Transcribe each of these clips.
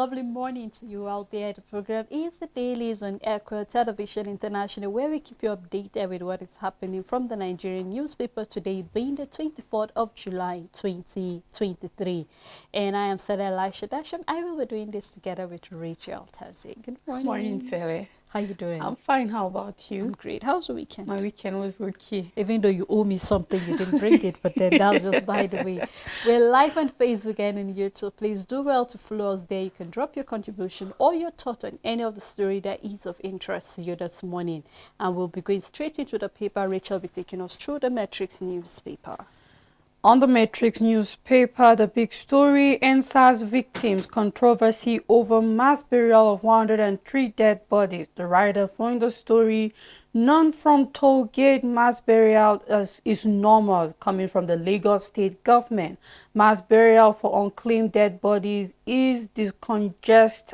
lovely morning to you out there. The program is the Dailies on Echo Television International, where we keep you updated with what is happening from the Nigerian newspaper today, being the 24th of July 2023. And I am Sarah Elisha Dasham. I will be doing this together with Rachel Tazi. Good morning. Morning, Sally. How you doing? I'm fine. How about you? I'm great. How's the weekend? My weekend was okay. Even though you owe me something, you didn't bring it, but then that's just by the way. We're live on Facebook and on YouTube. Please do well to follow us there. You can drop your contribution or your thought on any of the story that is of interest to you this morning. And we'll be going straight into the paper. Rachel will be taking us through the Matrix newspaper. On the Matrix newspaper, the big story, NSAS victims, controversy over mass burial of 103 dead bodies. The writer found the story, none from toll gate mass burial is normal, coming from the Lagos state government. Mass burial for unclaimed dead bodies is to discongest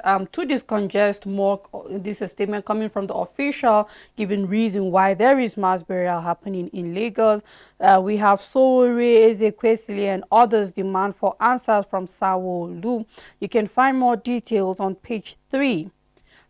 more. This is a statement coming from the official, giving reason why there is mass burial happening in Lagos. We have Sowore, Ezekwesili, and others demand for answers from Sanwo-Olu. You can find more details on page 3.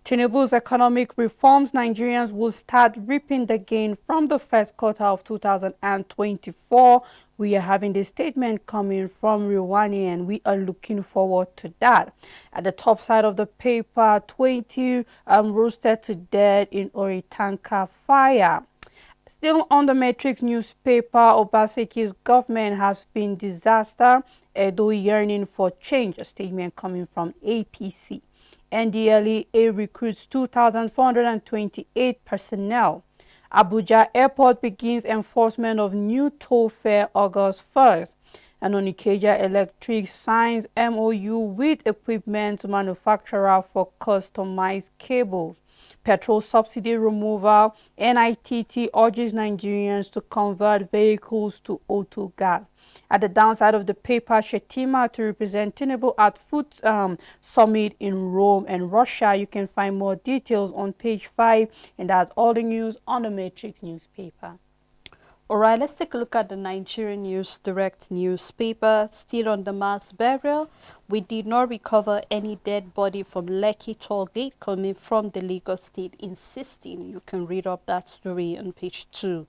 Tinubu's economic reforms, Nigerians will start reaping the gain from the first quarter of 2024. We are having the statement coming from Rwani, and we are looking forward to that. At the top side of the paper, 20 roasted to death in Oritanka fire. Still on the Matrix newspaper, Obaseki's government has been disaster, Edo yearning for change, a statement coming from APC. NDLEA recruits 2,428 personnel. Abuja Airport begins enforcement of new toll fare August 1st. And Onikeja Electric signs MOU with equipment manufacturer for customized cables. Petrol subsidy removal. NITT urges Nigerians to convert vehicles to auto gas. At the downside of the paper, Shetima to represent Tinubu at Food Summit in Rome and Russia. You can find more details on page 5, and that's all the news on the Matrix newspaper. All right, let's take a look at the Nigerian News Direct newspaper. Still on the mass burial, we did not recover any dead body from Lekki toll gate coming from the Lagos state, insisting. You can read up that story on page 2.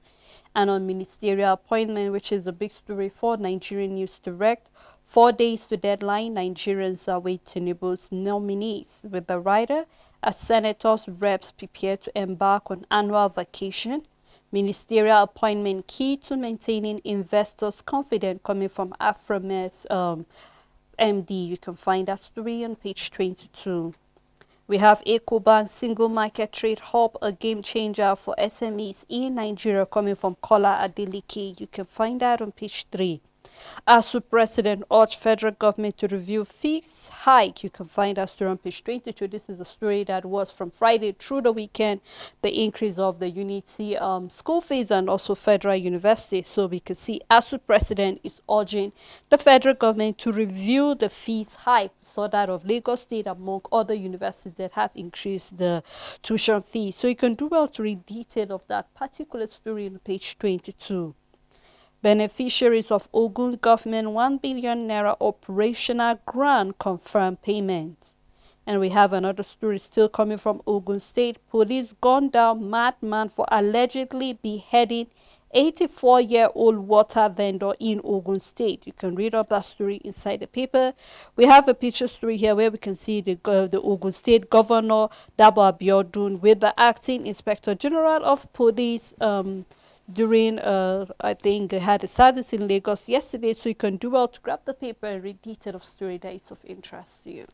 And on ministerial appointment, which is a big story for Nigerian News Direct, 4 days to deadline, Nigerians await Tinubu's nominees. With the writer, as senators, reps prepare to embark on annual vacation. Ministerial appointment key to maintaining investors' confidence, coming from Afromed's MD. You can find that story on page 22. We have EcoBank Single Market Trade Hub, a game changer for SMEs in Nigeria, coming from Kola Adeleke. You can find that on page 3. ASU President urged federal government to review fees hike. You can find that story on page 22. This is a story that was from Friday through the weekend, the increase of the Unity school fees and also federal universities. So we can see ASU President is urging the federal government to review the fees hike, so that of Lagos State among other universities that have increased the tuition fees. So you can do well to read detail of that particular story on page 22. Beneficiaries of Ogun government 1 billion naira operational grant confirm payment. And we have another story still coming from Ogun State. Police gun down madman for allegedly beheading 84-year-old water vendor in Ogun State. You can read up that story inside the paper. We have a picture story here where we can see the Ogun State Governor Dabo Abiodun with the Acting Inspector General of Police during I think they had a service in Lagos yesterday. So you can do well to grab the paper and read detail of story that is of interest to you.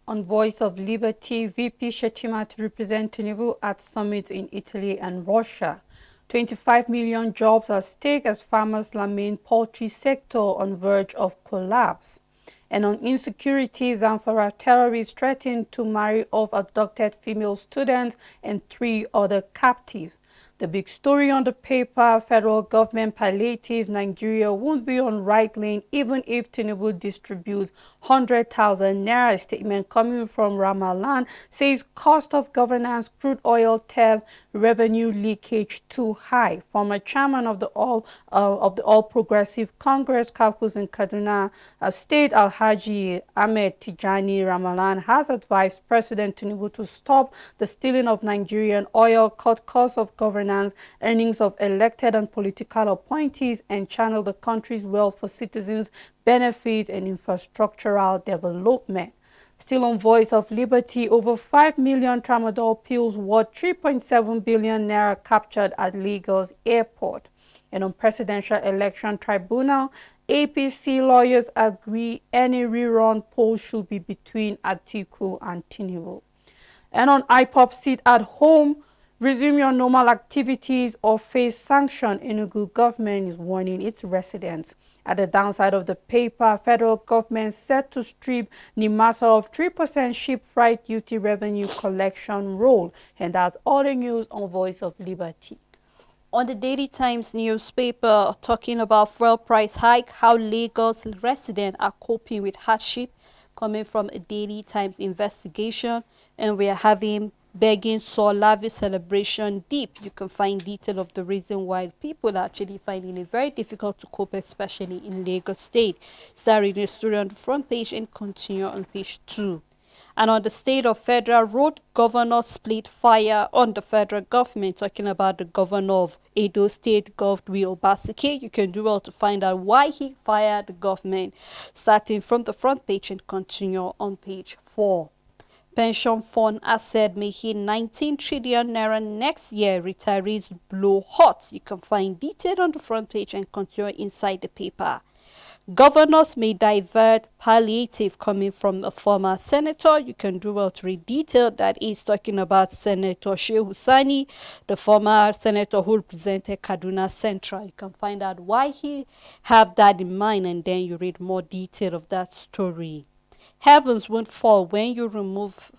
On Voice of Liberty, VP Shetima to represent Tinubu at summits in Italy and Russia. 25 million jobs at stake as farmers lament poultry sector on verge of collapse. And on insecurity, Zamfara terrorists threaten to marry off abducted female students and 3 other captives. The big story on the paper, federal government palliative, Nigeria won't be on right lane even if Tinubu distributes 100,000 naira. Statement coming from Ramalan says cost of governance, crude oil theft, revenue leakage too high. Former chairman of the All Progressive Congress, Caucus in Kaduna State, Al Alhaji Ahmed Tijani Ramalan has advised President Tinubu to stop the stealing of Nigerian oil, cut costs of governance, earnings of elected and political appointees, and channel the country's wealth for citizens' benefit and infrastructural development. Still on Voice of Liberty, over 5 million tramadol pills worth 3.7 billion naira captured at Lagos airport. And on Presidential Election Tribunal, APC lawyers agree any rerun poll should be between Atiku and Tinubu. And on IPOP sit at home, resume your normal activities or face sanction. Enugu government is warning its residents. At the downside of the paper, federal government set to strip NIMASA of 3% shipwright duty revenue collection role. And that's all the news on Voice of Liberty. On the Daily Times newspaper, talking about fuel price hike, how Lagos residents are coping with hardship, coming from a Daily Times investigation, and we are having begging soul lavish celebration deep. You can find detail of the reason why people are actually finding it very difficult to cope, especially in Lagos State. Start reading the story on the front page and continue on page 2. And on the state of Federal Road, governor split fire on the federal government, talking about the governor of Edo State, Godwill Obaseki. You can do well to find out why he fired the government, starting from the front page and continue on page 4. Pension fund asset may hit 19 trillion naira next year. Retirees blow hot. You can find detail on the front page and continue inside the paper. Governors may divert palliative, coming from a former senator. You can do well to read detail. That is talking about Senator Shehu Sani, the former senator who represented Kaduna Central. You can find out why he have that in mind, and then you read more detail of that story. Heavens won't fall when you remove...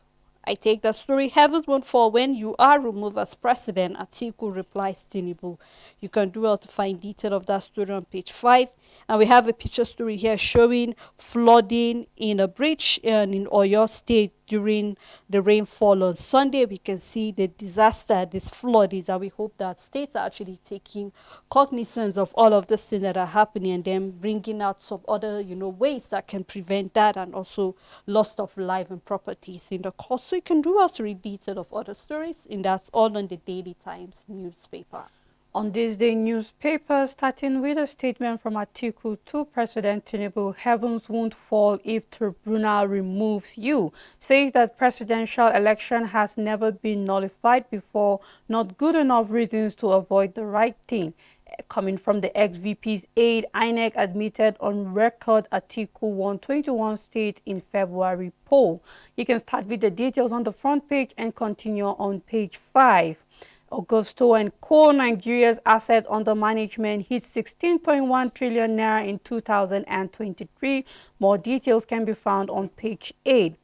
I take that story. Heavens won't fall when you are removed as president, Atiku replies Tinubu. You can do well to find detail of that story on page 5. And we have a picture story here showing flooding in a bridge in Oyo State during the rainfall on Sunday. We can see the disaster, this flood is, and we hope that states are actually taking cognizance of all of this things that are happening, and then bringing out some other, ways that can prevent that, and also loss of life and properties in the course. So you can do also read detail of other stories, and that's all on the Daily Times newspaper. On this day newspaper, starting with a statement from Atiku to President Tinubu, heavens won't fall if tribunal removes you. Says that presidential election has never been nullified before, not good enough reasons to avoid the right thing. Coming from the ex-VP's aide, INEC admitted on record Atiku won 21 states in February poll. You can start with the details on the front page and continue on page 5. Augusto and Co. Nigeria's asset under management hit 16.1 trillion naira in 2023. More details can be found on page 8.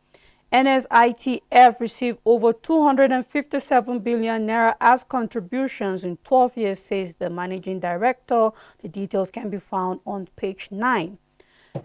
NSITF received over 257 billion naira as contributions in 12 years, says the managing director. The details can be found on page 9.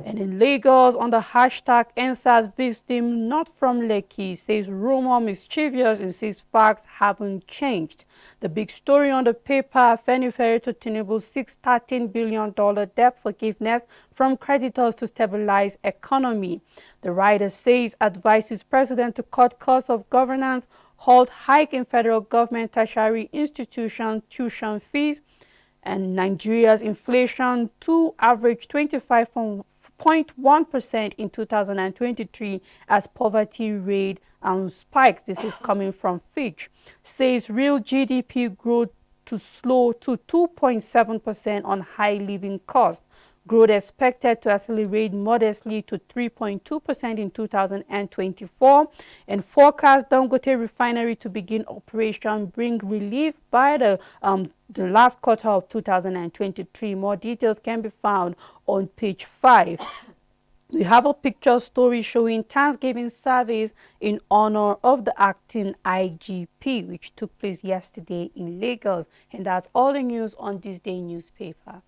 And in Lagos, on the hashtag NSAS victim not from Lekki, says rumor mischievous and says facts haven't changed. The big story on the paper, Afenifere to Tinubu's $613 billion debt forgiveness from creditors to stabilize economy. The writer says advises president to cut costs of governance, halt hike in federal government tertiary institution tuition fees, and Nigeria's inflation to average 25.1% in 2023 as poverty rate spikes. This is coming from Fitch. Says real GDP growth to slow to 2.7% on high living costs. Growth expected to accelerate modestly to 3.2% in 2024, and forecast Dangote refinery to begin operation bring relief by the last quarter of 2023. More details can be found on page 5. We have a picture story showing Thanksgiving service in honor of the acting IGP, which took place yesterday in Lagos. And that's all the news on this day newspaper.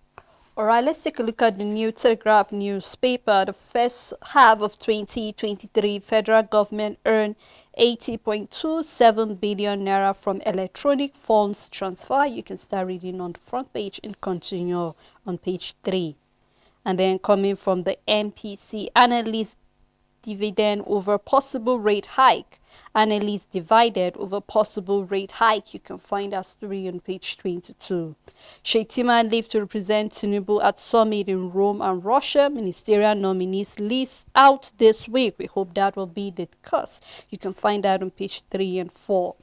All right, let's take a look at the New Telegraph newspaper. The first half of 2023, federal government earned 80.27 billion naira from electronic funds transfer. You can start reading on the front page and continue on page 3. And then coming from the MPC, analysts dividend over possible rate hike. Analysts divided over possible rate hike. You can find that story on page 22. Shetima leave to represent Tinubu at summit in Rome and Russia. Ministerial nominees list out this week. We hope that will be discussed. You can find that on page 3 and 4.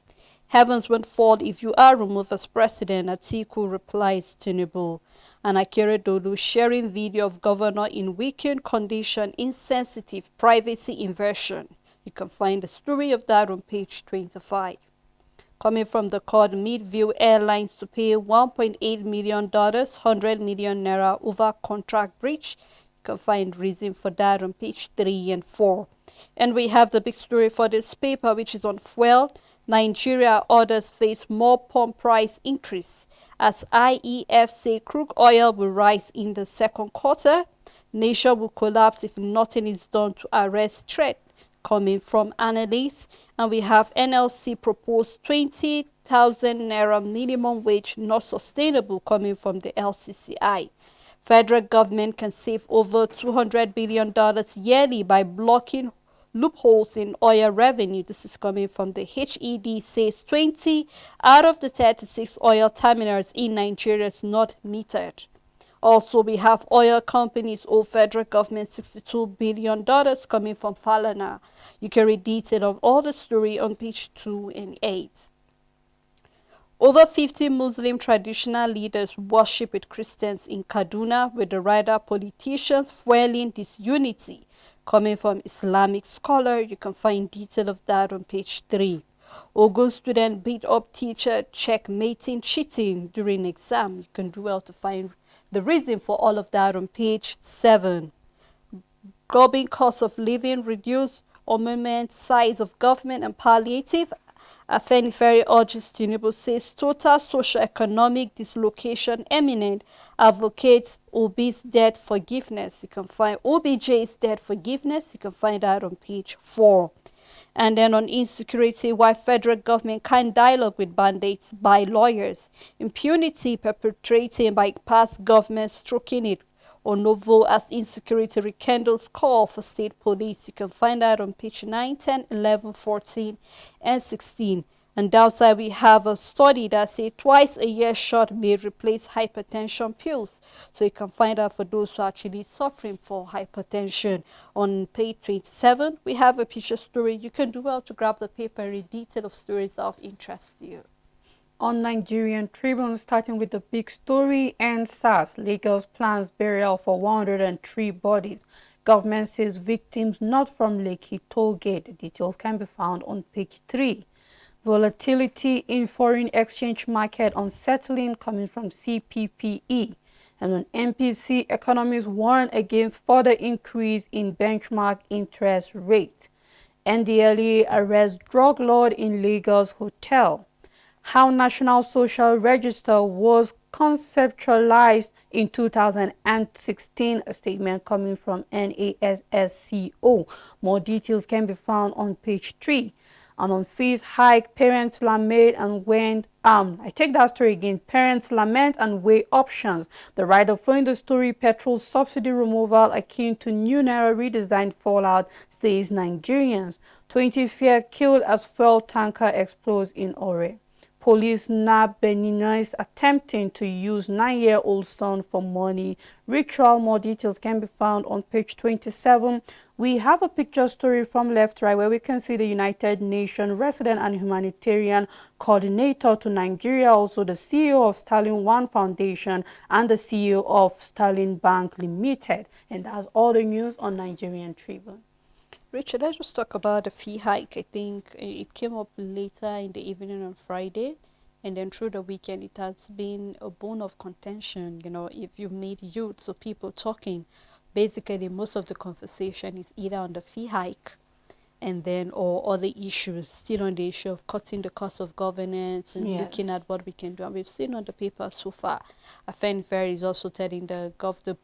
Heavens won't fall if you are removed as president, Atiku replies Tinubu. And Akeredolu sharing video of governor in weakened condition, insensitive privacy inversion. You can find the story of that on page 25. Coming from the court, Midview Airlines to pay $1.8 million, 100 million naira over contract breach. You can find reason for that on page 3 and 4. And we have the big story for this paper, which is on fuel. Nigeria orders face more pump price increase as IEF say crude oil will rise in the second quarter. Nation will collapse if nothing is done to arrest trade, coming from analysts. And we have NLC proposed 20,000 naira minimum wage not sustainable, coming from the LCCI. Federal government can save over $200 billion yearly by blocking loopholes in oil revenue. This is coming from the HED, says 20 out of the 36 oil terminals in Nigeria is not metered. Also, we have oil companies owe federal government $62 billion, coming from Falana. You can read detail of all the story on page 2 and 8. Over 50 Muslim traditional leaders worship with Christians in Kaduna, with the rider politicians fueling disunity, coming from Islamic scholar. You can find detail of that on page 3. Ogun student beat up teacher checkmating cheating during exam. You can do well to find the reason for all of that on page 7. Gobbing cost of living reduced, armament size of government and palliative. Afenifere urges Tinubu, says total socio-economic dislocation imminent, advocates Obi's debt forgiveness. You can find OBJ's debt forgiveness. You can find that on page 4. And then on insecurity, why federal government can't dialogue with bandits by lawyers. Impunity perpetrated by past governments stroking it. Onovo as insecurity rekindles call for state police. You can find that on page 9, 10, 11, 14, and 16. And outside we have a study that says twice a year shot may replace hypertension pills. So you can find out for those who are actually suffering for hypertension. On page 27, we have a picture story. You can do well to grab the paper and read detail of stories of interest to you. On Nigerian Tribune, starting with the big story, and SARS, Lagos plans burial for 103 bodies. Government says victims not from Lekki toll gate. Details can be found on page 3. Volatility in foreign exchange market unsettling, coming from CPPE. And on MPC, economists warn against further increase in benchmark interest rate. NDLEA arrests drug lord in Lagos hotel. How National Social Register was conceptualized in 2016, a statement coming from NASSCO. More details can be found on page 3. And on fees hike, parents lament and weigh I take that story again. Parents lament and weigh options. The writer following the story, petrol subsidy removal akin to new Naira redesigned fallout, says Nigerians. 20 fear killed as fuel tanker explodes in Ore. Police nab Beninese attempting to use 9-year-old son for money ritual. More details can be found on page 27. We have a picture story from left to right where we can see the United Nations Resident and Humanitarian Coordinator to Nigeria, also the CEO of Sterling One Foundation and the CEO of Sterling Bank Limited. And that's all the news on Nigerian Tribune. Richard, let's just talk about the fee hike. I think it came up later in the evening on Friday, and then through the weekend it has been a bone of contention. You know, if you meet youths or people talking, basically most of the conversation is either on the fee hike and then or other issues, still on the issue of cutting the cost of governance and looking at what we can do. And we've seen on the paper so far, Afenifere is also telling the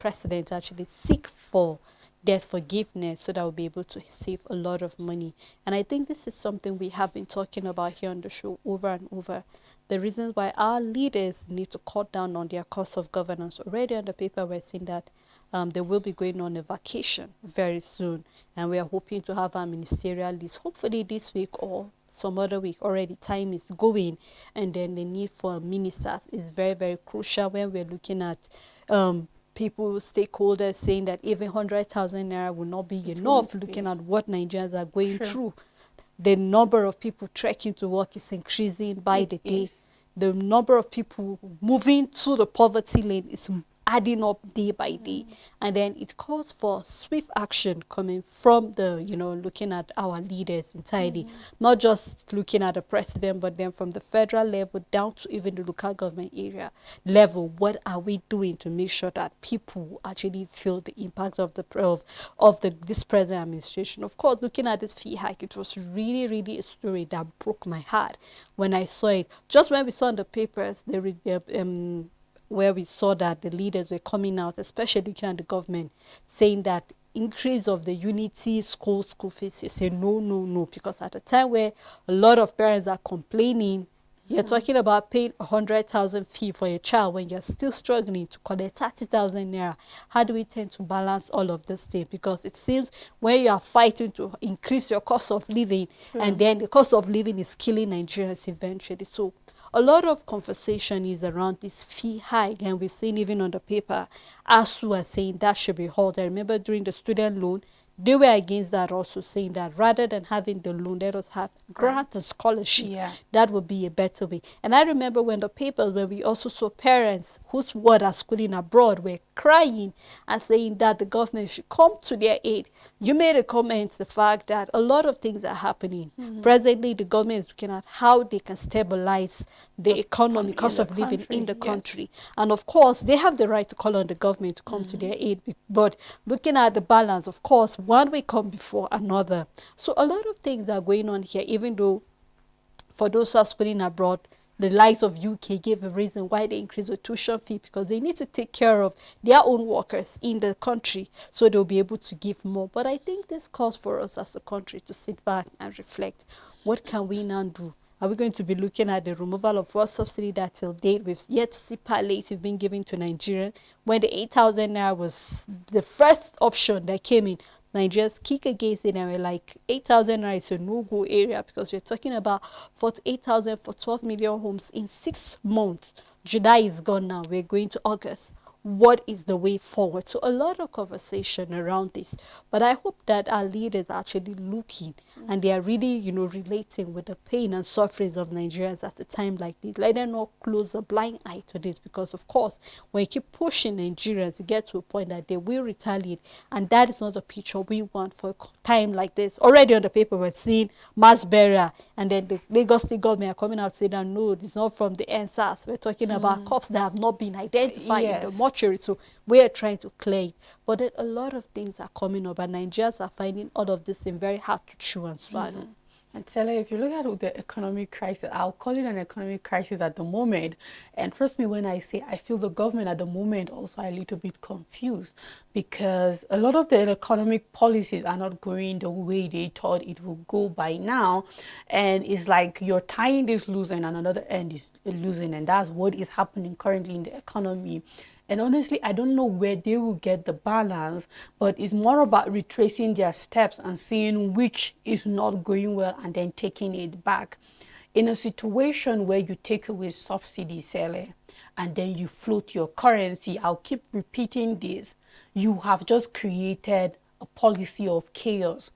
president to actually seek for debt forgiveness so that we'll be able to save a lot of money. And I think this is something we have been talking about here on the show over and over. The reasons why our leaders need to cut down on their cost of governance. Already on the paper we're seeing that they will be going on a vacation very soon, and we are hoping to have our ministerial list hopefully this week or some other week. Already time is going, and then the need for ministers is very, very crucial when we're looking at people, stakeholders saying that even 100,000 naira will not be It enough, won't looking be. at what Nigerians are going Sure. through. The number of people trekking to work is increasing by It the day. is. The number of people moving to the poverty lane is adding up day by day. And then it calls for swift action coming from the, looking at our leaders entirely, not just looking at the president, but then from the federal level down to even the local government area level. What are we doing to make sure that people actually feel the impact of this present administration? Of course, looking at this fee hike, it was really, really a story that broke my heart when I saw it. Just when we saw in the papers, where we saw that the leaders were coming out, especially looking at the government, saying that increase of the unity school fees. You say no, no, no, because at a time where a lot of parents are complaining, you're talking about paying 100,000 fee for a child when you're still struggling to collect 30,000 naira. How do we tend to balance all of this thing? Because it seems when you are fighting to increase your cost of living, and True. then the cost of living is killing Nigerians eventually. So a lot of conversation is around this fee hike, and we've seen even on the paper, ASU are saying that should be halted. I remember during the student loan, they were against that, also saying that rather than having the loan, let us have grant and Grants. scholarship. Yeah. That would be a better way. And I remember when the papers, when we also saw parents whose word are schooling abroad were crying and saying that the government should come to their aid. You made a comment, the fact that a lot of things are happening. Presently, the government is looking at how they can stabilize the economy, In cost the of living in country, the yes. country. And of course, they have the right to call on the government to come to their aid. But looking at the balance, of course, one will come before another. So a lot of things are going on here, even though for those who are schooling abroad, the likes of UK gave a reason why they increase the tuition fee, because they need to take care of their own workers in the country, so they'll be able to give more. But I think this calls for us as a country to sit back and reflect. What can we now do? Are we going to be looking at the removal of fuel subsidy that till date we've yet to see palliative being given to Nigerians, when the 8,000 naira was the first option that came in? Nigerians kick against it, and we're like 8,000 naira is a no-go area, because we're talking about 48,000 for 12 million homes in 6 months. July is gone now. We're going to August. What is the way forward? So a lot of conversation around this, but I hope that our leaders are actually looking, and they are really, relating with the pain and sufferings of Nigerians at a time like this. Let them not close a blind eye to this, because of course, when you keep pushing Nigerians, it gets to a point that they will retaliate, and that is not the picture we want for a time like this. Already on the paper, we're seeing mass burial, and then the Lagos State government are coming out saying that no, it's not from the NSAS. We're talking about cops that have not been identified in the Yes. mortuary, so we are trying to clear it. But then a lot of things are coming up, and Nigerians are finding all of this thing very hard to chew and swallow. And Tella, if you look at the economic crisis, I'll call it an economic crisis at the moment. And trust me when I say I feel the government at the moment also a little bit confused, because a lot of the economic policies are not going the way they thought it would go by now. And it's like you're tying this loose and another end is losing. And that's what is happening currently in the economy. And honestly, I don't know where they will get the balance, but it's more about retracing their steps and seeing which is not going well and then taking it back. In a situation where you take away subsidy, Sele, and then you float your currency, I'll keep repeating this, you have just created a policy of chaos,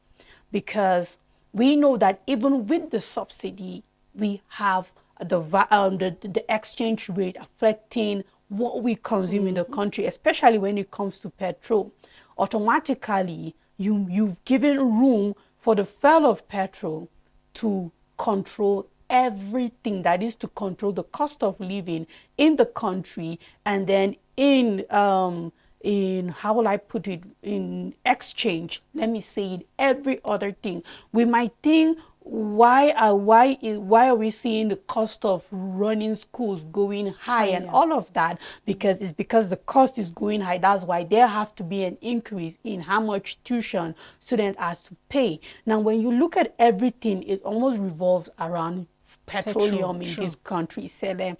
because we know that even with the subsidy, we have the exchange rate affecting what we consume in the country, especially when it comes to petrol. Automatically, you've given room for the fuel of petrol to control everything, that is to control the cost of living in the country, and then in how will I put it, in exchange, let me say it, every other thing. We might think, why are we seeing the cost of running schools going high and Higher. all of that? Because it's because the cost is going high. That's why there have to be an increase in how much tuition students has to pay. Now when you look at everything, it almost revolves around Petrol, petroleum in true. this country. So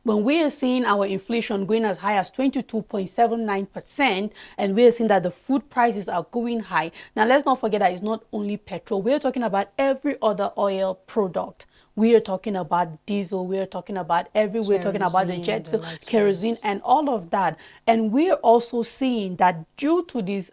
when we are seeing our inflation going as high as 22.79%, and we are seeing that the food prices are going high. Now, let's not forget that it's not only petrol. We're talking about every other oil product. We are talking about diesel. We're talking about we're talking about the Kerosene and jet the fuel, likes of kerosene, it. and all of that. And we're also seeing that due to this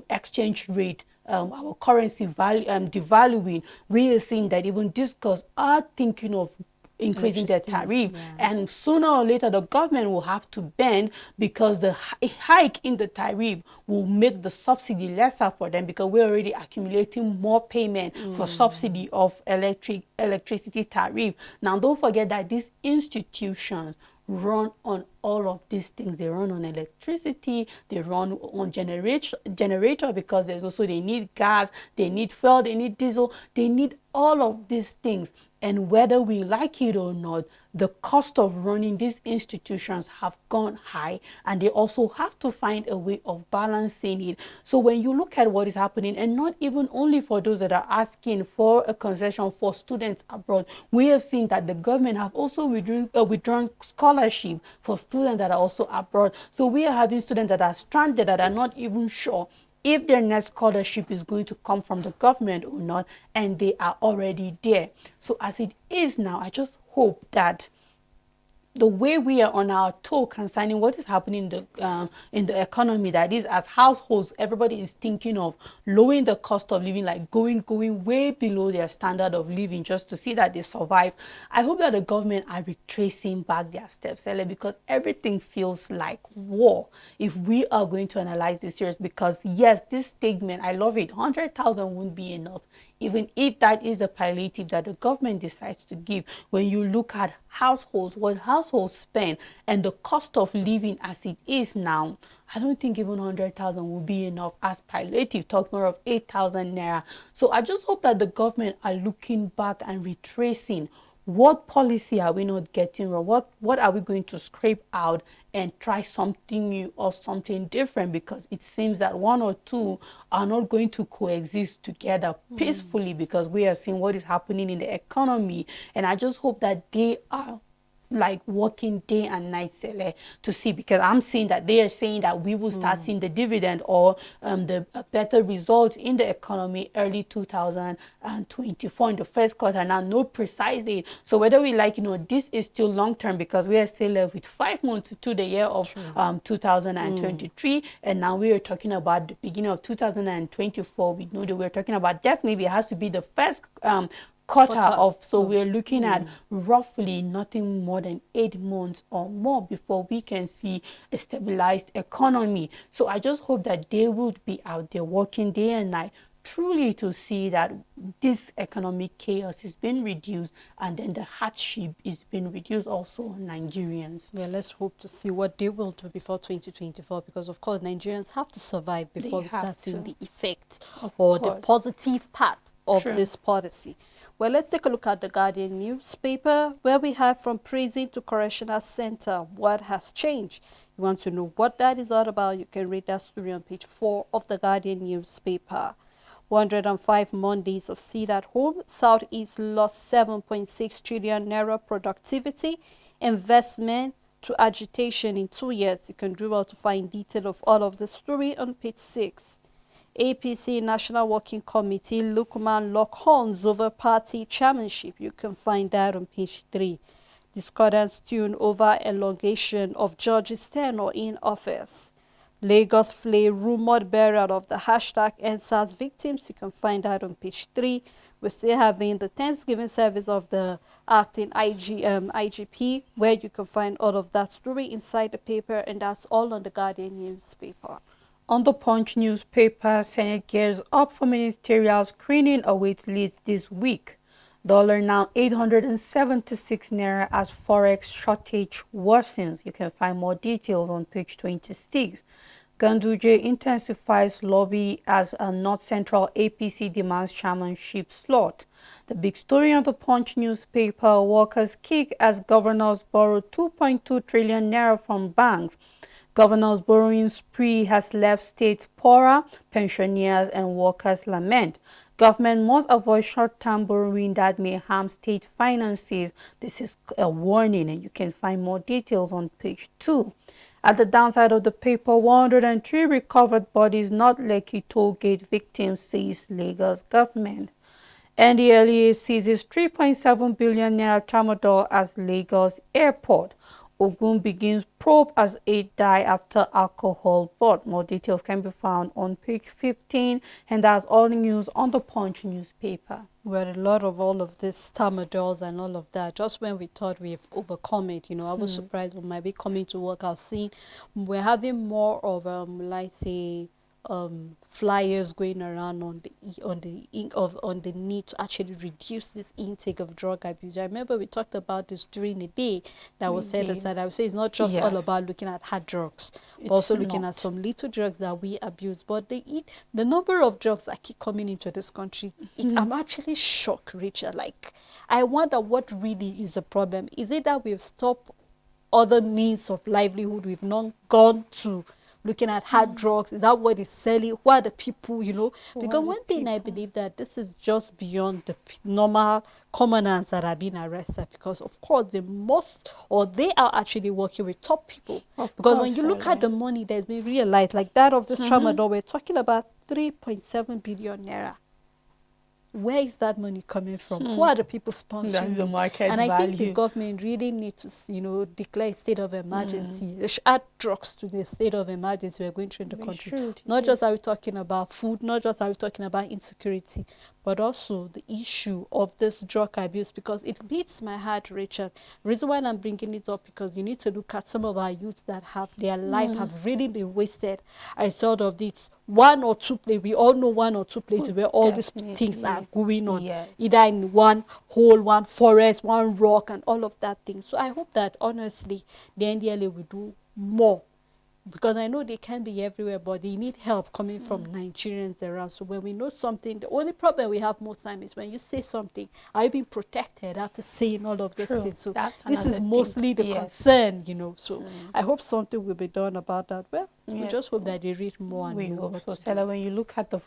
exchange rate, our currency value devaluing, we are seeing that even discuss are thinking of increasing their Electricity, tariff, yeah. and sooner or later the government will have to bend, because the hike in the tariff will make the subsidy lesser for them, because we're already accumulating more payment for subsidy of electricity tariff. Now, don't forget that these institutions run on all of these things. They run on electricity, they run on generator, because there's also, they need gas, they need fuel, they need diesel, they need all of these things. And whether we like it or not, the cost of running these institutions have gone high, and they also have to find a way of balancing it. So when you look at what is happening, and not even only for those that are asking for a concession for students abroad, we have seen that the government have also withdrawn scholarship for students that are also abroad. So we are having students that are stranded, that are not even sure if their next scholarship is going to come from the government or not, and they are already there. So as it is now, I just hope that the way we are on our toe concerning what is happening in the economy, that is, as households, everybody is thinking of lowering the cost of living, like going way below their standard of living, just to see that they survive. I hope that the government are retracing back their steps, because everything feels like war if we are going to analyze this serious. Because yes, this statement, I love it, 100,000 won't be enough, even if that is the palliative that the government decides to give. When you look at households, what households spend, and the cost of living as it is now, I don't think even 100,000 will be enough as palliative. Talk more of 8,000 naira. So I just hope that the government are looking back and retracing what policy are we not getting wrong, what are we going to scrape out and try something new or something different, because it seems that one or two are not going to coexist together peacefully, because we are seeing what is happening in the economy. And I just hope that they are like working day and night, Sele, to see, because I'm seeing that they are saying that we will start seeing the dividend, or the better results in the economy early 2024 in the first quarter. Now, no precise date. So whether we like, this is still long term, because we are still left with 5 months to the year of True. 2023, and now we are talking about the beginning of 2024. We know that we're talking about, definitely it has to be the first quarter Quarter of, so of we're looking at roughly nothing more than 8 months or more before we can see a stabilized economy. So I just hope that they will be out there working day and night, truly, to see that this economic chaos is being reduced, and then the hardship is being reduced also on Nigerians. Yeah, let's hope to see what they will do before 2024, because of course Nigerians have to survive They before we have start seeing to, the effect of or the course. positive part of True. this policy. Well, let's take a look at the Guardian newspaper, where we have from prison to correctional center, what has changed. You want to know what that is all about, you can read that story on page 4 of the Guardian newspaper. 105 Mondays of sit at home, Southeast lost 7.6 trillion naira productivity, investment to agitation in 2 years. You can do well to find detail of all of the story on page 6. APC National Working Committee, Lukman lock horns over party chairmanship. You can find that on page 3. Discordance tune over elongation of George's tenure in office. Lagos flay rumored burial of the hashtag NSAS victims. You can find that on page 3. We're still having the Thanksgiving service of the acting IGP, where you can find all of that story inside the paper, and that's all on the Guardian newspaper. On the Punch newspaper, Senate gears up for ministerial screening, await leads this week. Dollar now 876 naira as forex shortage worsens. You can find more details on page 26. Ganduje intensifies lobby as a North Central APC demands chairmanship slot. The big story on the Punch newspaper, workers kick as governors borrow 2.2 trillion naira from banks. Governor's borrowing spree has left states poorer, pensioners and workers lament. Government must avoid short-term borrowing that may harm state finances. This is a warning, and you can find more details on page 2. At the downside of the paper, 103 recovered bodies, not Lekki toll gate victims, says Lagos government. NDLEA seizes 3.7 billion naira tramadol at Lagos airport. Ogun begins probe as 8 die after alcohol bought. More details can be found on page 15, and that's all the news on the Punch newspaper. Well, a lot of all of this tramadol and all of that, just when we thought we've overcome it, I was surprised when might be coming to work. I was seeing we're having more of like say flyers going around on the need to actually reduce this intake of drug abuse. I remember we talked about this during the day that was said inside. I would say it's not just all about looking at hard drugs, but also looking at some little drugs that we abuse. But the number of drugs that keep coming into this country, I'm actually shocked, Rachel. Like, I wonder what really is the problem. Is it that we've stopped other means of livelihood? We've not gone to looking at hard drugs? Is that what is selling? Who are the people, Because one thing I believe that this is just beyond the normal commoners that are being arrested, because of course they must, or they are actually working with top people. Because when you look at the money that's been realized, like that of this tramadol, we're talking about 3.7 billion naira. Where is that money coming from? Who are the people sponsoring the market And I value. think the government really needs to, declare a state of emergency. They should add drugs to the state of emergency we're going through in the country. Not just are we talking about food, not just are we talking about insecurity, but also the issue of this drug abuse, because it beats my heart, Richard. The reason why I'm bringing it up, because you need to look at some of our youths that have their life have really been wasted as a result of this. One or two places, we all know one or two places where all these things are going on, either in one hole, one forest, one rock, and all of that thing. So I hope that honestly the NDLA will do more, because I know they can be everywhere, but they need help coming from Nigerians around. So when we know something, the only problem we have most time is when you say something, are you being protected after saying all of this things? So this is mostly the concern, So I hope something will be done about that. Well, we just hope that they read more and we know hope what so. to Stella, when you look at the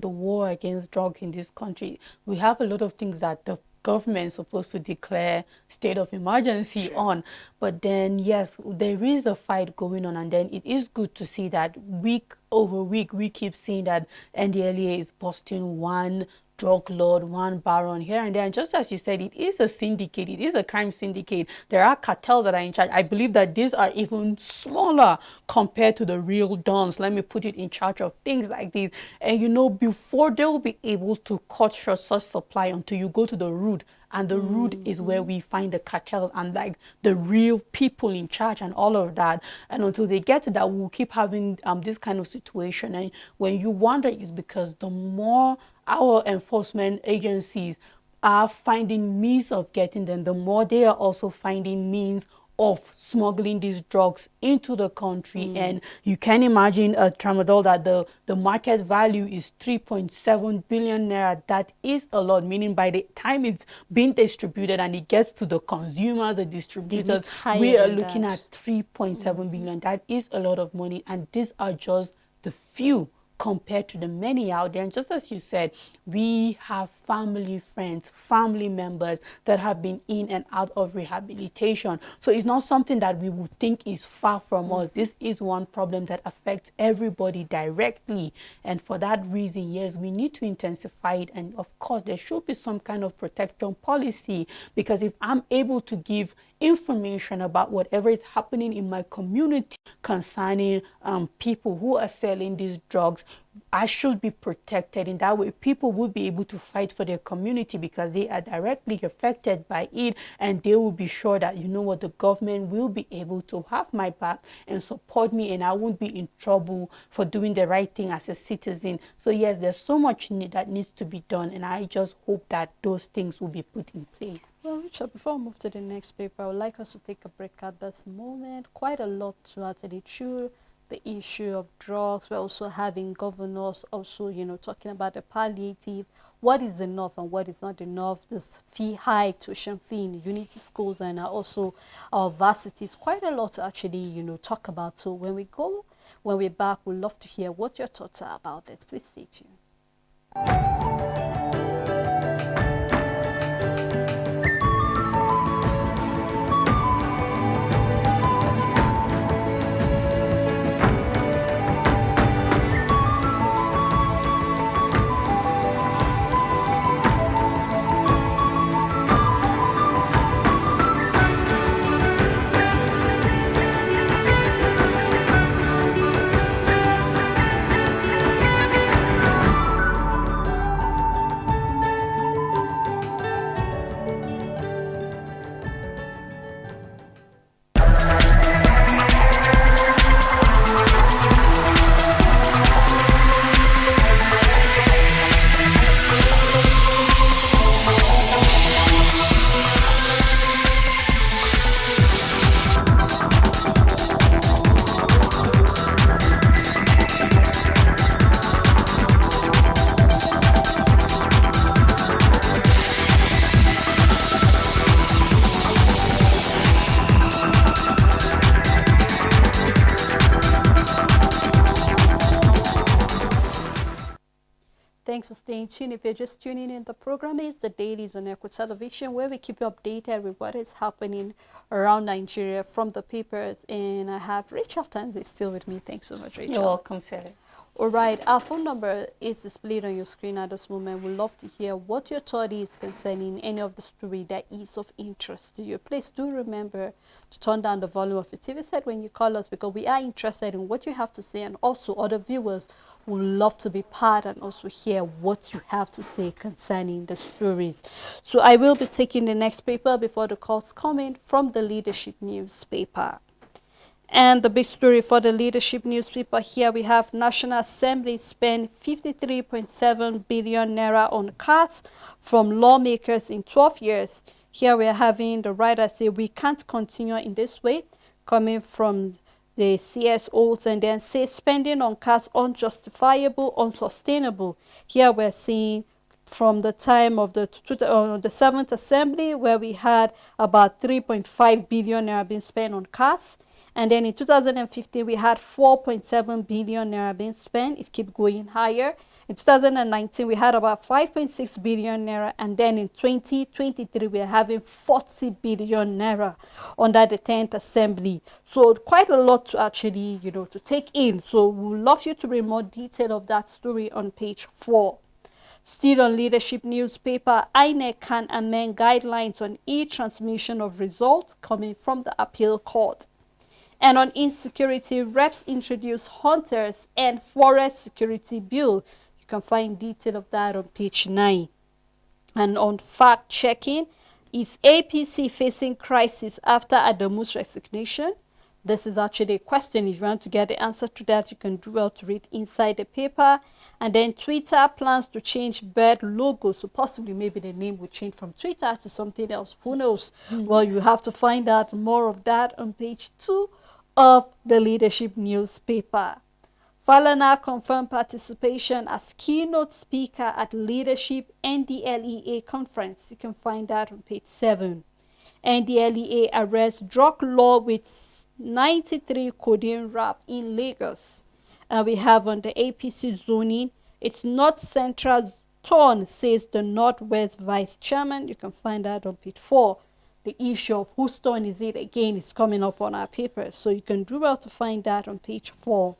war against drug in this country, we have a lot of things that the government is supposed to declare state of emergency on, but then yes, there is a fight going on, and then it is good to see that week over week we keep seeing that NDLEA is busting one drug lord, one baron here and there. And just as you said, it is a syndicate, it is a crime syndicate. There are cartels that are in charge. I believe that these are even smaller compared to the real dons, let me put it, in charge of things like this. And before they will be able to cut short such supply until you go to the root, and the root is where we find the cartel and like the real people in charge and all of that. And until they get to that, we'll keep having this kind of situation. And when you wonder, it's because the more our enforcement agencies are finding means of getting them, the more they are also finding means of smuggling these drugs into the country. And you can imagine a tramadol that the market value is 3.7 billion naira. That is a lot, meaning by the time it's being distributed and it gets to the consumers, the distributors, we are looking at 3.7 billion. That is a lot of money, and these are just the few compared to the many out there. And just as you said, we have family, friends, family members that have been in and out of rehabilitation. So it's not something that we would think is far from us. This is one problem that affects everybody directly. And for that reason, yes, we need to intensify it. And of course, there should be some kind of protection policy, because if I'm able to give information about whatever is happening in my community concerning people who are selling these drugs, I should be protected. In that way, people will be able to fight for their community because they are directly affected by it, and they will be sure that, the government will be able to have my back and support me, and I won't be in trouble for doing the right thing as a citizen. So yes, there's so much that needs to be done, and I just hope that those things will be put in place. Well, Richard, before I move to the next paper, I would like us to take a break at this moment. Quite a lot to actually chew. The issue of drugs. We're also having governors also, talking about the palliative, what is enough and what is not enough, this high tuition fee in unity schools and also our varsities. Quite a lot to actually, talk about. So when we're back, we'd love to hear what your thoughts are about it. Please stay tuned. thanks for staying tuned. If you're just tuning in, the program is The Dailies on Echo Television, where we keep you updated with what is happening around Nigeria from the papers. And I have Rachel Tanzi still with me. Thanks so much, You're Rachel. welcome, Sally. All right, our phone number is displayed on your screen at this moment. We'd love to hear what your thought is concerning any of the story that is of interest to you. Please do remember to turn down the volume of your TV set when you call us, because we are interested in what you have to say, and also other viewers would love to be part and also hear what you have to say concerning the stories. So I will be taking the next paper before the calls come in from the Leadership newspaper. And the big story for the Leadership newspaper here, we have National Assembly spend 53.7 billion naira on cuts from lawmakers in 12 years. Here we are having the writer say we can't continue in this way, coming from the CSOs, and then say spending on cuts unjustifiable, unsustainable. Here we're seeing from the time of the 7th Assembly, where we had about 3.5 billion naira being spent on cuts. And then in 2015, we had 4.7 billion naira being spent. It keeps going higher. In 2019, we had about 5.6 billion naira. And then in 2023, we are having 40 billion naira under the 10th Assembly. So quite a lot to actually, to take in. So we would love you to read more detail of that story on page 4. Still on Leadership newspaper, INEC can amend guidelines on e-transmission of results coming from the appeal court. And on insecurity, reps introduce hunters and forest security bill. You can find detail of that on page 9. And on fact checking, is APC facing crisis after Adamu's resignation? This is actually a question. If you want to get the answer to that, you can do well to read inside the paper. And then Twitter plans to change bird logo. So possibly maybe the name will change from Twitter to something else. Who knows? Well, you have to find out more of that on page 2 of the Leadership newspaper. Falana confirmed participation as keynote speaker at Leadership NDLEA conference. You can find that on page 7. NDLEA arrests drug law with 93 codeine rap in Lagos. And we have on the APC zoning, it's not central turn, says the Northwest Vice Chairman. You can find that on page 4. The issue of whose turn is it again is coming up on our paper. So you can do well to find that on page 4.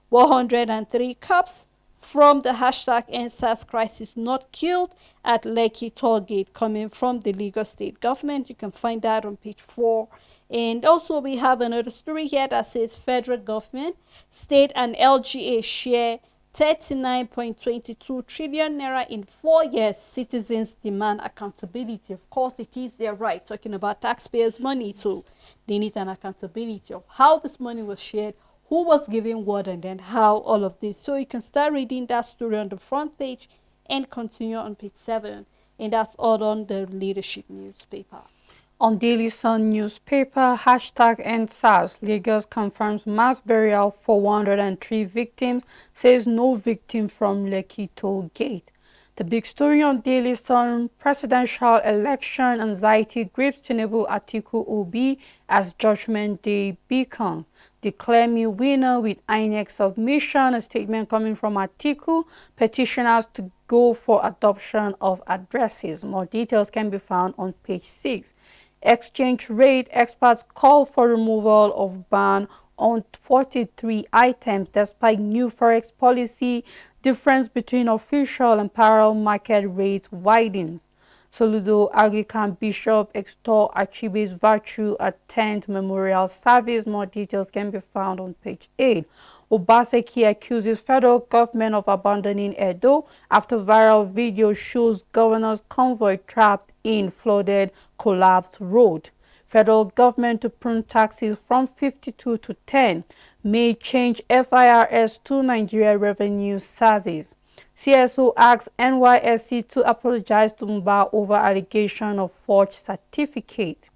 103 cops from the hashtag EndSARS crisis not killed at Lekki Tollgate, coming from the Lagos State government. You can find that on page 4. And also we have another story here that says federal government, state and LGA share 39.22 trillion naira in 4 years. Citizens demand accountability. Of course, it is their right, talking about taxpayers' money, so they need an accountability of how this money was shared, who was giving what, and then how all of this. So you can start reading that story on the front page and continue on page 7. And that's all on the Leadership newspaper. On Daily Sun newspaper, hashtag EndSARS, Lagos confirms mass burial for 103 victims, says no victim from Lekki Toll Gate. The big story on Daily Sun, presidential election anxiety grips Tinubu Atiku Obi as Judgment Day beacon. Declare me winner with INEC submission, a statement coming from Atiku, petitioners to go for adoption of addresses. More details can be found on page 6. Exchange rate, experts call for removal of ban on 43 items despite new forex policy. Difference between official and parallel market rates widens. Soludo Anglican Bishop extol Archibate's virtue at 10th memorial service. More details can be found on page 8. Obaseki accuses federal government of abandoning Edo after viral video shows governor's convoy trapped in flooded, collapsed road. Federal government to prune taxes from 52 to 10 may change FIRS to Nigeria Revenue Service. CSO asks NYSC to apologize to Mba over allegation of forged certificate.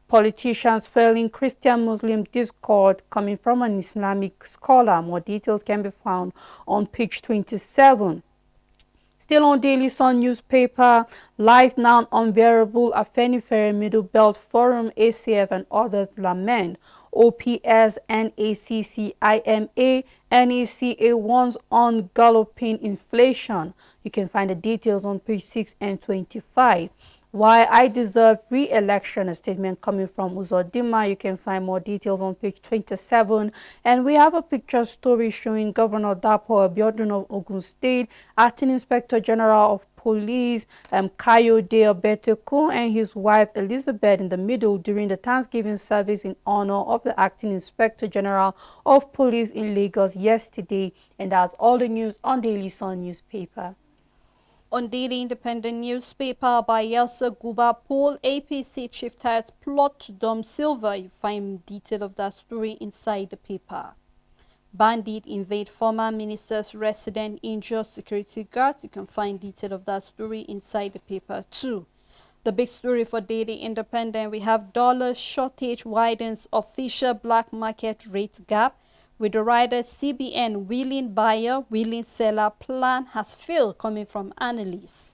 Politicians failing Christian-Muslim discord, coming from an Islamic scholar. More details can be found on page 27. Still on Daily Sun newspaper, life now unbearable, Afenifere Middle Belt Forum, ACF and others lament. OPS, NACC, IMA, NECA warns on galloping inflation. You can find the details on page 6 and 25. Why I deserve re-election, a statement coming from Uzodinma. You can find more details on page 27. And we have a picture story showing Governor Dapo Abiodun of Ogun State, Acting Inspector General of Police Kayode Obeteku, and his wife Elizabeth in the middle during the Thanksgiving service in honor of the Acting Inspector General of Police in Lagos yesterday. And that's all the news on Daily Sun newspaper. On Daily Independent newspaper, Bayelsa Guba poll APC chief ties plot to dump Silva. You find detail of that story inside the paper. Bandit invade former minister's resident, injure security guards. You can find detail of that story inside the paper too. The big story for Daily Independent, we have dollar shortage widens official black market rate gap. With the rider CBN willing buyer, willing seller plan has failed, coming from analysts.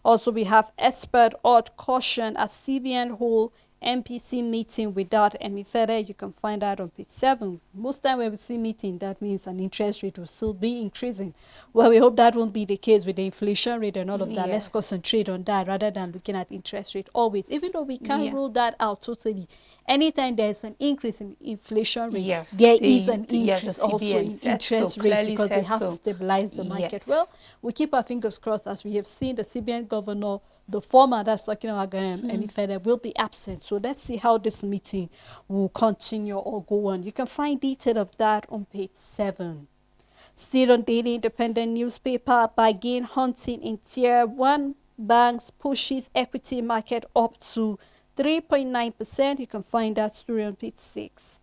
Also, we have expert odd caution as CBN hold MPC meeting without Emifere. You can find that on page 7. Most time when we see meeting, that means an interest rate will still be increasing. Well, we hope that won't be the case with the inflation rate and all of that. Yes. Let's concentrate on that rather than looking at interest rate always. Even though we can't rule that out totally. Anytime there's an increase in inflation rate, Yes, there is an yes, increase the also CBN in said interest so, rate clearly because they said have to so. stabilize the market. Yes. Well, we keep our fingers crossed as we have seen the CBN governor, the former that's talking about Emifere, will be absent. So let's see how this meeting will continue or go on. You can find detail of that on page 7. Still on Daily Independent newspaper, bargain hunting in Tier 1 banks pushes equity market up to 3.9%. You can find that story on page 6.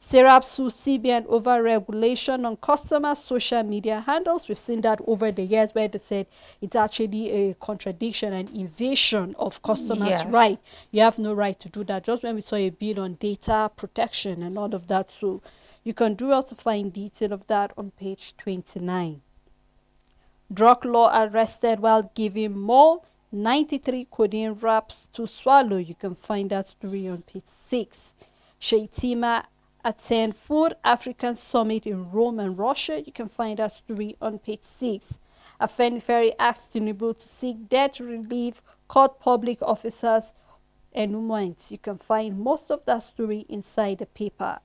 Serap sues CBN over regulation on customer social media handles. We've seen that over the years where they said it's actually a contradiction and invasion of customers' Yes. right. You have no right to do that. Just when we saw a bill on data protection and all of that. So you can do well to find detail of that on page 29. Drug law arrested while giving more 93 codeine wraps to swallow. You can find that story on page 6. Sheitima attend Food African Summit in Rome and Russia. You can find that story on page 6. Afenifere asked Tinubu to seek debt relief, court public officers enumerates. You can find most of that story inside the paper.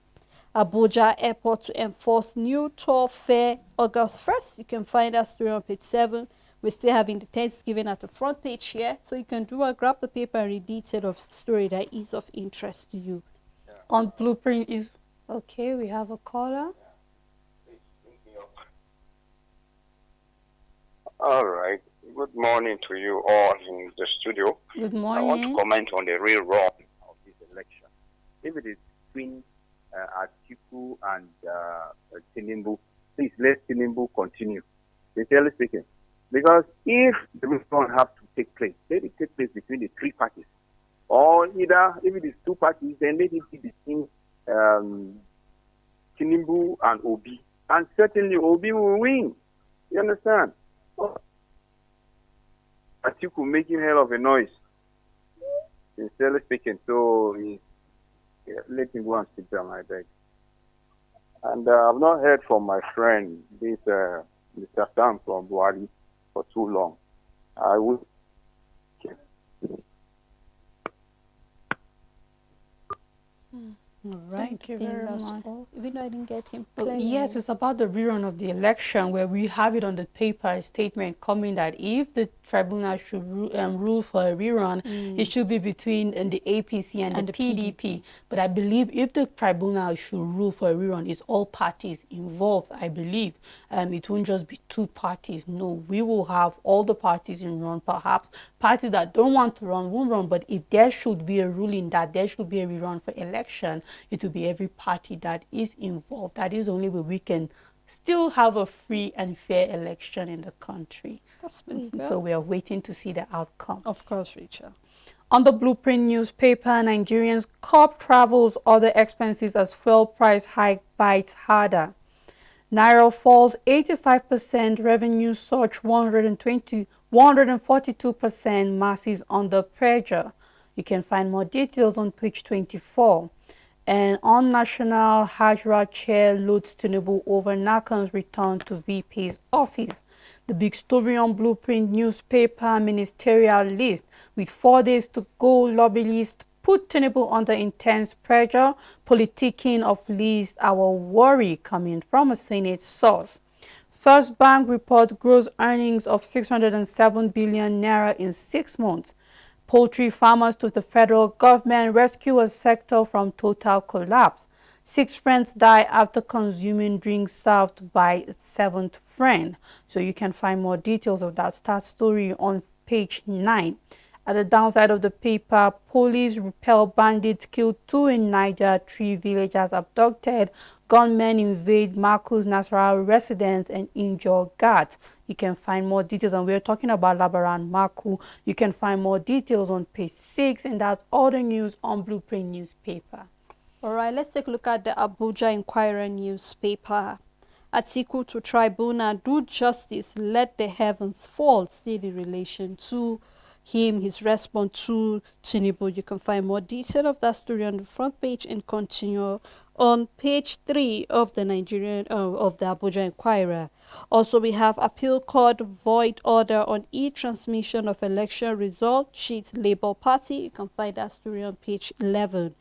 Abuja Airport to enforce new toll fare August 1st. You can find that story on page 7. We're still having the Thanksgiving at the front page here. So you can grab the paper and read detail of the story that is of interest to you. On Blueprint is okay. We have a caller. All right. Good morning to you all in the studio. Good I want to morning. comment on the real run of this election. If it is between Atiku and Tinubu, please let Tinubu continue. Sincerely speaking, because if the real run have to take place, let it take place between the three parties, or either if it is two parties, then let it be between Tinubu and Obi, and certainly Obi will win. You understand? Atiku making hell of a noise, sincerely speaking. So let him go and sit down, I beg. And I've not heard from my friend, this Mr. Sam from Buhari, for too long. I would. All right. Thank you I think very that's much. all. Even though I didn't get him Well, clearly. yes, it's about the rerun of the election where we have it on the paper, a statement coming that if the tribunal should rule for a rerun, it should be between the APC and the PDP. But I believe if the tribunal should rule for a rerun, it's all parties involved, I believe. It won't just be two parties. No, we will have all the parties in run. Perhaps parties that don't want to run won't run, but if there should be a ruling that there should be a rerun for election, it will be every party that is involved. That is only way we can still have a free and fair election in the country. So we are waiting to see the outcome. Of course, Rachel. On the Blueprint newspaper, Nigerians curb travels, other expenses as fuel price hike bites harder. Naira falls 85%, revenue surge 142%, masses under pressure. You can find more details on page 24. And on national Hajra chair loads Tinubu over Nakan's return to VP's office. The big story on Blueprint newspaper ministerial list. With 4 days to go, lobbyists put Tinubu under intense pressure. Politicking of list, our worry, coming from a Senate source. First Bank report gross earnings of 607 billion naira in 6 months. Poultry farmers to the federal government rescue a sector from total collapse. 6 friends die after consuming drink served by a 7th friend. So you can find more details of that start story on page 9. At the downside of the paper, police repel bandits, killed 2 in Niger, 3 villagers abducted, gunmen invade Marcus Nasarawa residence and injure guards. You can find more details, and we're talking about Labaran Marku. You can find more details on page 6, and that's all the news on Blueprint newspaper. All right, let's take a look at the Abuja Inquirer newspaper. Article to Tribunal, do justice, let the heavens fall, still in relation to him, his response to Tinubu. You can find more detail of that story on the front page and continue on page 3 of the of the Abuja Inquirer. Also, we have appeal court void order on e-transmission of election result sheet Labour Party. You can find that story on page 11.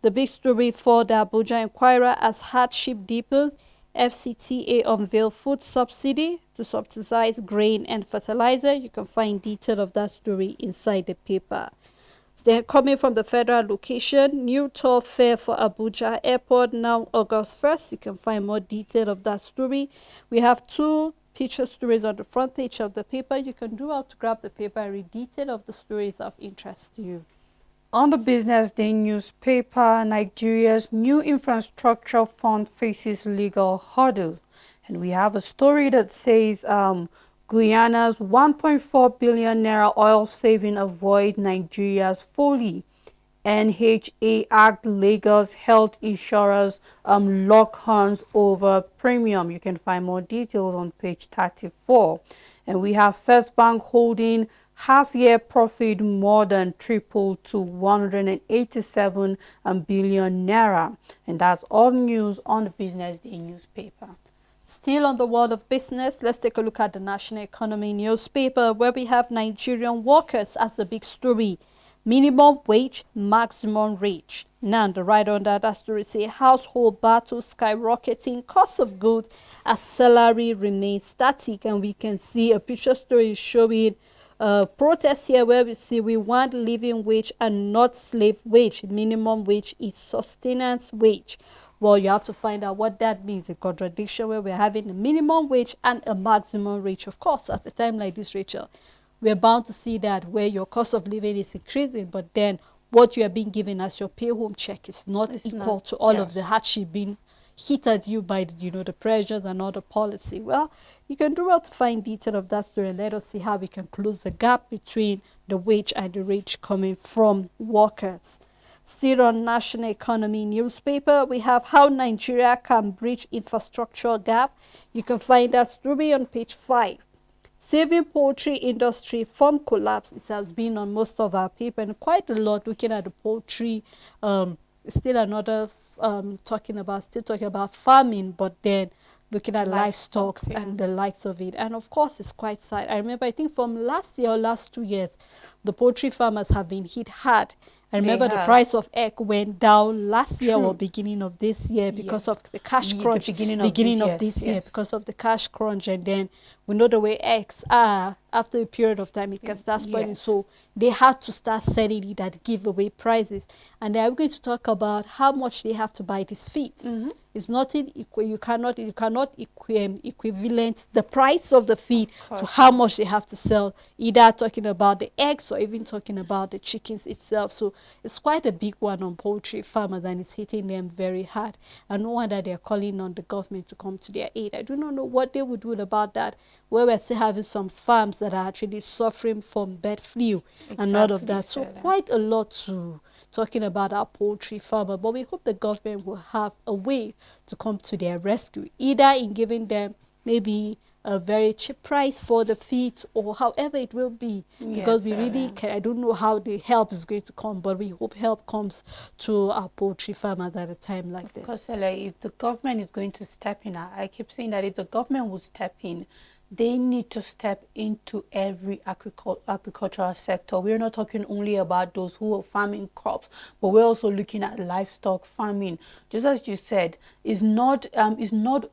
The big story for the Abuja Inquirer, as hardship deepens, FCTA unveil food subsidy to subsidize grain and fertilizer. You can find detail of that story inside the paper. Then coming from the federal location, new toll fare for Abuja Airport now August 1st. You can find more detail of that story. We have 2 picture stories on the front page of the paper. You can do out to grab the paper and read detail of the stories of interest to you. On the Business Day newspaper, Nigeria's new infrastructure fund faces legal hurdle. And we have a story that says Guyana's 1.4 billion naira oil saving avoid Nigeria's folly. NHA Act Lagos health insurers lock horns over premium. You can find more details on page 34. And we have First Bank holding half-year profit more than tripled to 187 billion naira. And that's all news on the Business Day newspaper. Still on the world of business, let's take a look at the National Economy newspaper, where we have Nigerian workers as the big story. Minimum wage, maximum wage. Now, the right under that story say household battle skyrocketing, cost of goods as salary remains static. And we can see a picture story showing protest here, where we see we want living wage and not slave wage. Minimum wage is sustenance wage. Well, you have to find out what that means. A contradiction where we're having a minimum wage and a maximum wage. Of course, at a time like this, Rachel, we're bound to see that where your cost of living is increasing, but then what you are being given as your pay home check is not equal to all of the hardship being hit at you by the pressures and other policy. Well, you can do well to find detail of that story and let us see how we can close the gap between the wage and the wage coming from workers. Still on National Economy newspaper, we have how Nigeria can bridge infrastructure gap. You can find that story on page 5. Saving poultry industry from collapse. It has been on most of our paper and quite a lot looking at the poultry. Still another talking about farming, but then looking at livestock and the likes of it. And of course, it's quite sad. I remember, I think from last year or last 2 years, the poultry farmers have been hit hard. I remember the price of egg went down last year or beginning of this year because of the cash crunch. Beginning of this year because of the cash crunch, and then we know the way eggs are. After a period of time, it can start spoiling. So they had to start selling it at giveaway prices. And they are going to talk about how much they have to buy these feed. It's nothing equal. You cannot equivalent the price of the feed to how much they have to sell. Either talking about the eggs or even talking about the chickens itself. So it's quite a big one on poultry farmers, and it's hitting them very hard. And no wonder they're calling on the government to come to their aid. I do not know what they would do about that, where we're still having some farms that are actually suffering from bird flu and all of that. So quite a lot to talking about our poultry farmer. But we hope the government will have a way to come to their rescue, either in giving them maybe a very cheap price for the feed, or however it will be, because Yes, we really can, I don't know how the help is going to come, but we hope help comes to our poultry farmers at a time like because this. like, if the government is going to step in, I keep saying that if the government will step in, they need to step into every agricultural sector. We're not talking only about those who are farming crops, but we're also looking at livestock farming. Just as you said, it's not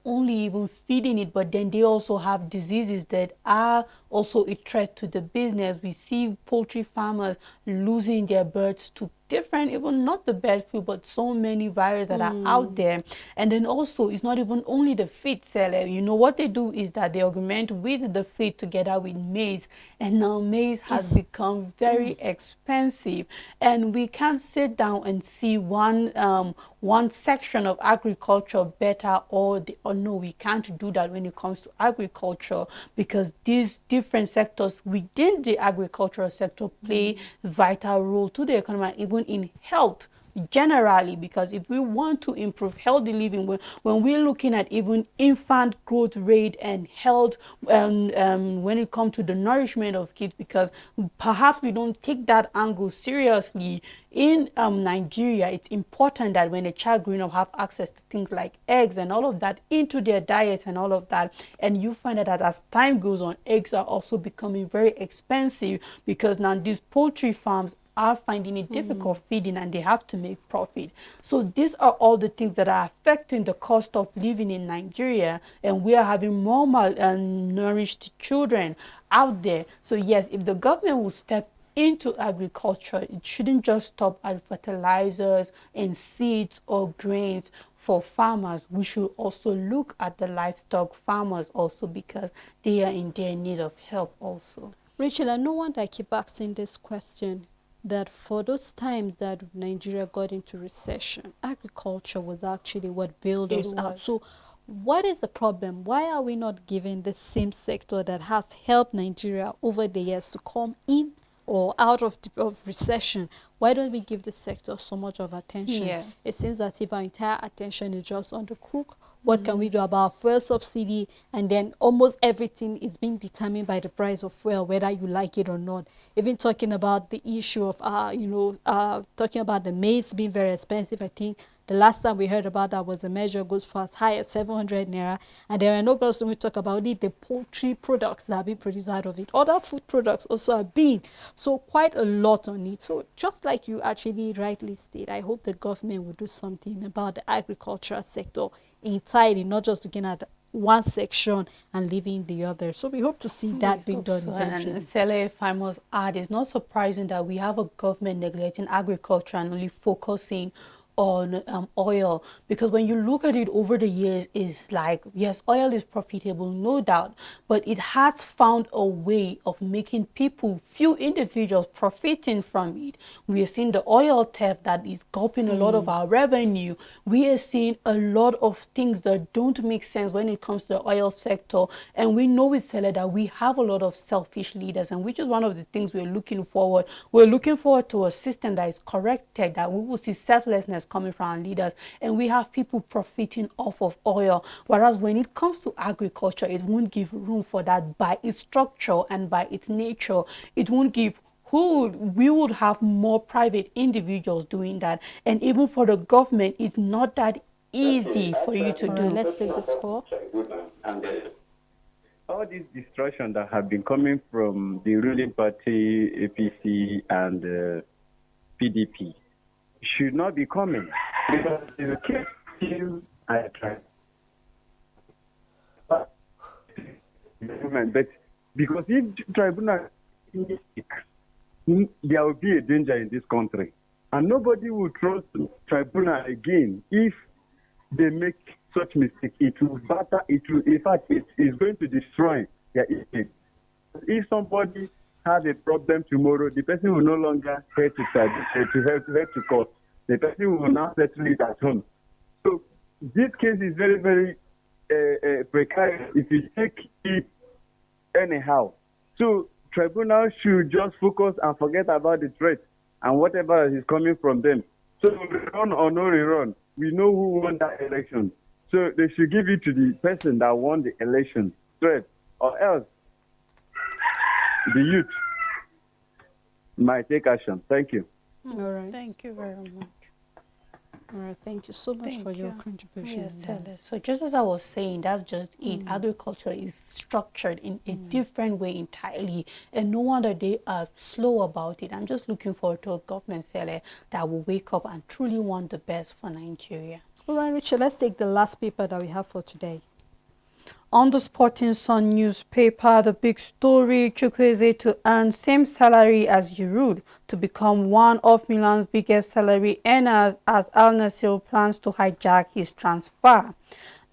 only even feeding it, but then they also have diseases that are also a threat to the business. We see poultry farmers losing their birds to different, even not the bird flu, but so many viruses that are out there. And then also, it's not even only the feed seller. You know what they do is that they augment with the feed together with maize, and now maize has It's become very expensive, and we can't sit down and see one section of agriculture better, or no, we can't do that when it comes to agriculture, because these different sectors within the agricultural sector play vital role to the economy, even in health generally. Because if we want to improve healthy living, when we're looking at even infant growth rate and health, when it comes to the nourishment of kids, because perhaps we don't take that angle seriously in Nigeria. It's important that when a child growing up have access to things like eggs and all of that into their diet and all of that. And you find out that as time goes on, eggs are also becoming very expensive, because now these poultry farms are finding it difficult feeding, and they have to make profit. So these are all the things that are affecting the cost of living in Nigeria, and we are having more malnourished children out there. So yes, if the government will step into agriculture, it shouldn't just stop at fertilizers and seeds or grains for farmers. We should also look at the livestock farmers also, because they are in their need of help also. Rachel, I no wonder I keep asking this question, that for those times that Nigeria got into recession, agriculture was actually what bailed It us out. was. So what is the problem? Why are we not giving the same sector that have helped Nigeria over the years to come in or out of recession? Why don't we give the sector so much of attention? Yeah. It seems as if our entire attention is just on the crook. What can we do about fuel subsidy? And then almost everything is being determined by the price of fuel, whether you like it or not. Even talking about the issue of, talking about the maize being very expensive. I think the last time we heard about that was a measure goes for as high as 700 naira. And there are no girls when we talk about only the poultry products that are being produced out of it. Other food products also are being. So quite a lot on it. So just like you actually rightly state, I hope the government will do something about the agricultural sector entirely, not just looking at one section and leaving the other. So we hope to see that We being hope done so. eventually. And Sele, if I must add, it's not surprising that we have a government neglecting agriculture and only focusing on oil, because when you look at it over the years, it's like, yes, oil is profitable, no doubt, but it has found a way of making people, few individuals, profiting from it. We are seeing the oil theft that is gulping a lot of our revenue. We are seeing a lot of things that don't make sense when it comes to the oil sector, and we know with Sele that we have a lot of selfish leaders, and which is one of the things we're looking forward. We're looking forward to a system that is corrected, that we will see selflessness coming from our leaders, and we have people profiting off of oil. Whereas when it comes to agriculture, it won't give room for that by its structure and by its nature. It won't give we would have more private individuals doing that, and even for the government, it's not that easy for you to All right, do. let's take the score. All this destruction that have been coming from the ruling party, APC, and PDP should not be coming, because the case still I try. But because if tribunal mistake, there will be a danger in this country, and nobody will trust tribunal again if they make such mistake. It will batter. It will, in fact, it is going to destroy their image. If somebody has a problem tomorrow, the person will no longer head to court. The person will now settle it at home. So this case is very, very precarious if you take it anyhow. So tribunal should just focus and forget about the threat and whatever is coming from them. So run or no run, we know who won that election. So they should give it to the person that won the election straight, or else the youth might take action. Thank you. All right. Thank you very much. All right. Thank you so much Thank for your you. contribution. Yes, on that. Tele. So just as I was saying, that's just it. Agriculture is structured in a different way entirely, and no wonder they are slow about it. I'm just looking forward to a government, Tele, that will wake up and truly want the best for Nigeria. All right, Richard, let's take the last paper that we have for today. On the Sporting Sun newspaper, the big story, Chukwueze to earn same salary as Giroud to become one of Milan's biggest salary earners as Al Nassr plans to hijack his transfer.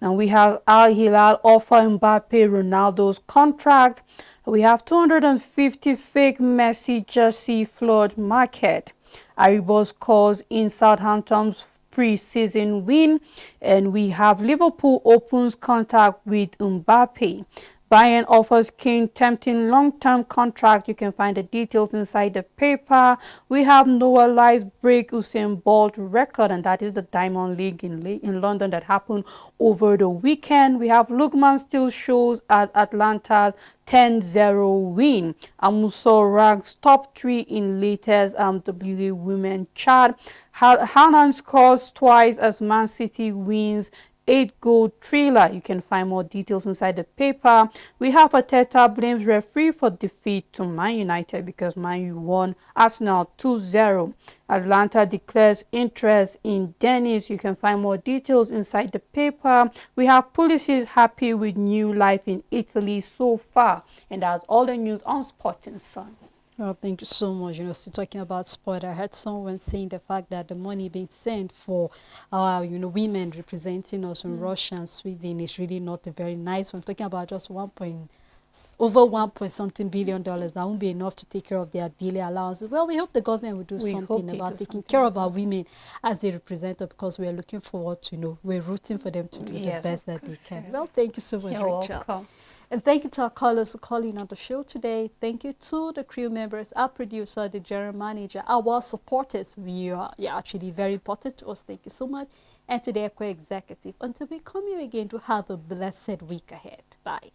Now we have Al Hilal offer Mbappe Ronaldo's contract. We have 250 fake Messi jersey flood market. Aribo scores in Southampton's pre-season win, and we have Liverpool opens contact with Mbappe. Bayern offers King tempting long-term contract. You can find the details inside the paper. We have Noah Lyles break Usain Bolt record, and that is the Diamond League in London that happened over the weekend. We have Lukman still shows at Atlanta's 10-0 win. Amuso ranks top 3 in latest WA women chart. Hanan scores twice as Man City wins 8-goal thriller. You can find more details inside the paper. We have Arteta blames referee for defeat to Man United because Man U won Arsenal 2-0. Atlanta declares interest in Dennis. You can find more details inside the paper. We have policies happy with new life in Italy so far. And that's all the news on Sporting Sun. Well, thank you so much. Still talking about sport, I heard someone saying the fact that the money being sent for our, women representing us in Russia and Sweden is really not a very nice one. Talking about just over 1 point something billion dollars. That won't be enough to take care of their daily allowances. Well, we hope the government will do something about taking care of our women as they represent us, because we are looking forward to, we're rooting for them to do the best that they can. Well, thank you so much, Rachel. Welcome. And thank you to our callers for calling on the show today. Thank you to the crew members, our producer, the general manager, our supporters. You're actually very important to us. Thank you so much. And to the Equa executive. Until we come here again, to have a blessed week ahead. Bye.